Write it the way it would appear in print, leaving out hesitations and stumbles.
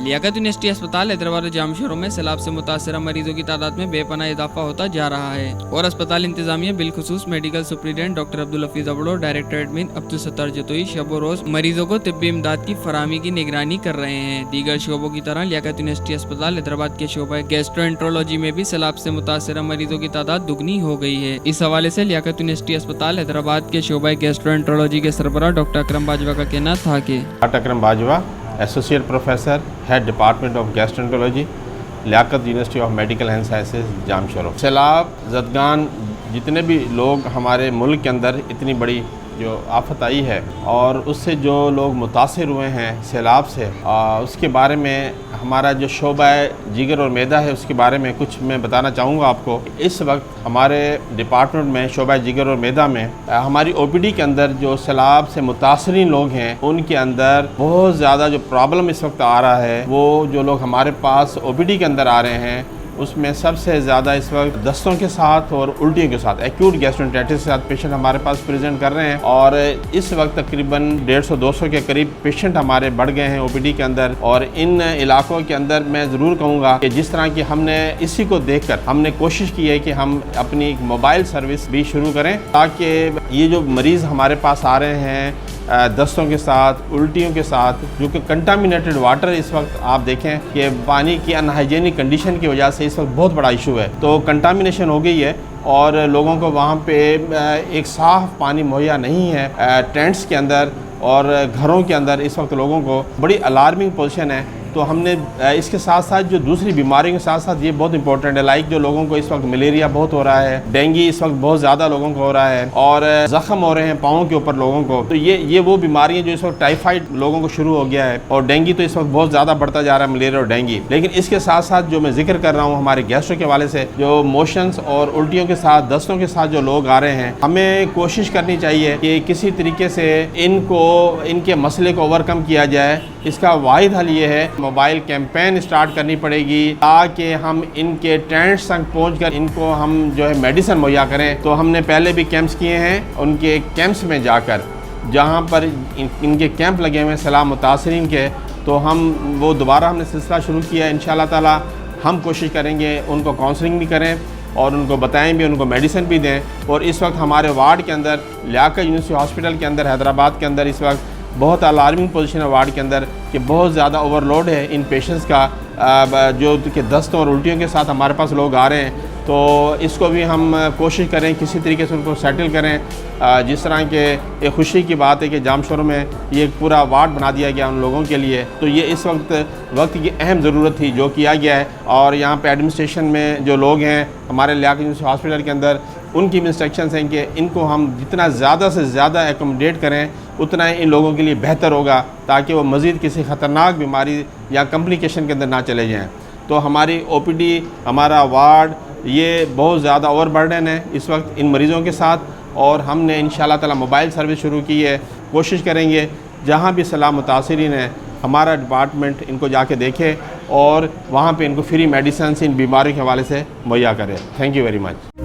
Liaquat university अस्पताल हैदराबाद और जाम शहरों में सैलाब से मुतासरा मरीजों की तादाद में बेपनाह इजाफा होता जा रहा है और अस्पताल इंतजामिया बिलखुसूस medical superintendent doctor Abdul Hafeez Abro और डायरेक्टर एडमिन अब्दुल सत्तार जतोई शब व रोज मरीजों को तिब्बी इमदाद की फराहमी की निगरानी कर रहे हैं। दीगर शोबों की तरह लियाकत यूनिवर्सिटी अस्पताल हैदराबाद के शोबा गैस्ट्रोएंट्रोलॉजी में भी सैलाब से मुतासरा मरीजों की तादाद दुगनी हो गई है। इस हवाले से लियाकत यूनिवर्सिटी अस्पताल हैदराबाद के शोबा गैस्ट्रोएंट्रोलॉजी के सरबराह डॉक्टर अकरम बाजवा का कहना था कि doctor Akram Bajwa associate professor head department of gastroenterology Liaquat university of medical and sciences Jamshoro. सैलाब जदगान जितने भी लोग हमारे मुल्क के अंदर इतनी बड़ी जो आफत आई है और उससे जो लोग मुतासिर हुए हैं सैलाब से उसके बारे में हमारा जो शोबा जिगर और मैदा है उसके बारे में कुछ मैं बताना चाहूँगा आपको। इस वक्त हमारे डिपार्टमेंट में शोबा जिगर और मैदा में हमारी ओपीडी के अंदर जो सैलाब से मुतासरीन लोग हैं उनके अंदर बहुत ज़्यादा जो प्रॉब्लम इस वक्त आ रहा है वो जो लोग हमारे पास ओपीडी के अंदर आ रहे हैं उसमें सबसे ज़्यादा इस वक्त दस्तों के साथ और उल्टियों के साथ एक्यूट गैस्ट्रोएंटेराइटिस के साथ पेशेंट हमारे पास प्रेजेंट कर रहे हैं और इस वक्त तकरीबन 150-200 के करीब पेशेंट हमारे बढ़ गए हैं ओपीडी के अंदर। और इन इलाकों के अंदर मैं ज़रूर कहूँगा कि जिस तरह की हमने इसी को देखकर हमने कोशिश की है कि हम अपनी मोबाइल सर्विस भी शुरू करें ताकि ये जो मरीज़ हमारे पास आ रहे हैं दस्तों के साथ उल्टियों के साथ जो कि कंटामिनेटेड वाटर इस वक्त आप देखें कि पानी की अनहाइजेनिक कंडीशन की वजह से इस वक्त बहुत बड़ा इशू है। तो कंटामिनेशन हो गई है और लोगों को वहाँ पे एक साफ़ पानी मुहैया नहीं है टेंट्स के अंदर और घरों के अंदर इस वक्त लोगों को बड़ी अलार्मिंग पोजीशन है। तो हमने इसके साथ साथ जो दूसरी बीमारियों के साथ साथ ये बहुत इंपॉर्टेंट है लाइक जो लोगों को इस वक्त मलेरिया बहुत हो रहा है, डेंगू इस वक्त बहुत ज़्यादा लोगों को हो रहा है और ज़ख्म हो रहे हैं पाँव के ऊपर लोगों को। तो ये वो बीमारियाँ जो इस वक्त टाइफाइड लोगों को शुरू हो गया है और डेंगू तो इस वक्त बहुत ज़्यादा बढ़ता जा रहा है मलेरिया और डेंगू। लेकिन इसके साथ साथ जो मैं जिक्र कर रहा हूँ हमारे गैस्ट्रो के हवाले से जो मोशंस और उल्टियों के साथ दस्तों के साथ जो लोग आ रहे हैं हमें कोशिश करनी चाहिए कि किसी तरीके से इनके मसले को ओवरकम किया जाए। इसका वाहिद हल ये है मोबाइल कैंपेन स्टार्ट करनी पड़ेगी ताकि हम इनके टेंट्स तक पहुंचकर इनको हम जो है मेडिसिन मुहैया करें। तो हमने पहले भी कैंप्स किए हैं, उनके कैंप्स में जाकर जहां पर इनके कैंप लगे हुए हैं सैलाब मुतासरीन के तो हम वो दोबारा हमने सिलसिला शुरू किया है। इंशाअल्लाह ताला हम कोशिश करेंगे उनको काउंसलिंग भी करें और उनको बताएं भी, उनको मेडिसिन भी दें। और इस वक्त हमारे वार्ड के अंदर लियाकत यूनिवर्सिटी हॉस्पिटल के अंदर हैदराबाद के अंदर इस वक्त बहुत अलार्मिंग पोजीशन है वार्ड के अंदर कि बहुत ज़्यादा ओवरलोड है इन पेशेंट्स का जो कि दस्तों और उल्टियों के साथ हमारे पास लोग आ रहे हैं। तो इसको भी हम कोशिश करें किसी तरीके से उनको सेटल करें। जिस तरह के एक खुशी की बात है कि जामशोर में ये पूरा वार्ड बना दिया गया उन लोगों के लिए। तो ये इस वक्त की अहम ज़रूरत थी जो किया गया है। और यहाँ पे एडमिनिस्ट्रेशन में जो लोग हैं हमारे लियाकत यूनिवर्सिटी हॉस्पिटल के अंदर उनकी इंस्ट्रक्शंस हैं कि इनको हम जितना ज़्यादा से ज़्यादा एकोमोडेट करें उतना ही इन लोगों के लिए बेहतर होगा ताकि वो मज़ीद किसी ख़तरनाक बीमारी या कम्प्लिकेशन के अंदर ना चले जाएँ। तो हमारी ओपीडी हमारा वार्ड ये बहुत ज़्यादा ओवरबर्डन है इस वक्त इन मरीज़ों के साथ और हमने इंशाअल्लाह ताला मोबाइल सर्विस शुरू की है। कोशिश करेंगे जहाँ भी सैलाब मुतासरीन है हमारा डिपार्टमेंट इनको जाके देखे और वहाँ पे इनको फ्री मेडिसिन इन बीमारियों के हवाले से मुहैया करे। Thank you very much.